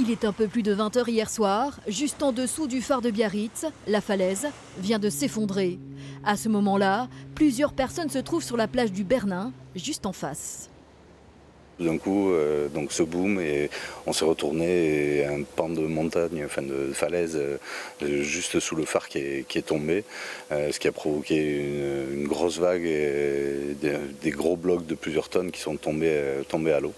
Il est un peu plus de 20 h hier soir, juste en dessous du phare de Biarritz. La falaise vient de s'effondrer. À ce moment-là, plusieurs personnes se trouvent sur la plage du Bernin, juste en face. D'un coup, donc ce boom et on s'est retourné et un pan de montagne, enfin de falaise, juste sous le phare qui est tombé, ce qui a provoqué une grosse vague et des gros blocs de plusieurs tonnes qui sont tombés à l'eau.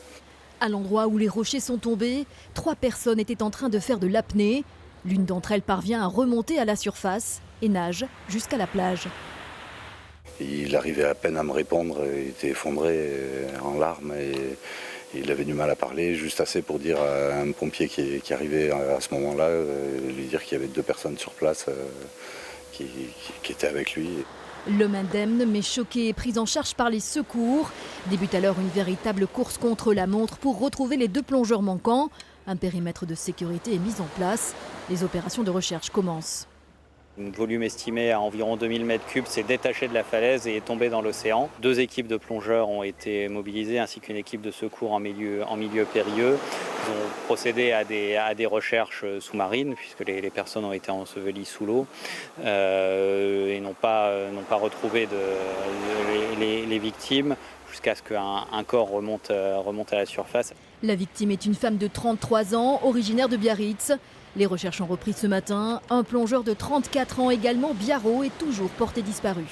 À l'endroit où les rochers sont tombés, 3 personnes étaient en train de faire de l'apnée. L'une d'entre elles parvient à remonter à la surface et nage jusqu'à la plage. Il arrivait à peine à me répondre, il était effondré en larmes et il avait du mal à parler, juste assez pour dire à un pompier qui arrivait à ce moment-là, lui dire qu'il y avait 2 personnes sur place qui étaient avec lui. L'homme indemne, mais choqué et pris en charge par les secours. Débute alors une véritable course contre la montre pour retrouver les 2 plongeurs manquants. Un périmètre de sécurité est mis en place. Les opérations de recherche commencent. Un volume estimé à environ 2000 m3 s'est détaché de la falaise et est tombé dans l'océan. 2 équipes de plongeurs ont été mobilisées ainsi qu'une équipe de secours en milieu périlleux. Ils ont procédé à des recherches sous-marines puisque les personnes ont été ensevelies sous l'eau et n'ont pas retrouvé les victimes jusqu'à ce qu'un corps remonte à la surface. La victime est une femme de 33 ans, originaire de Biarritz. Les recherches ont repris ce matin. Un plongeur de 34 ans, également biarro, est toujours porté disparu.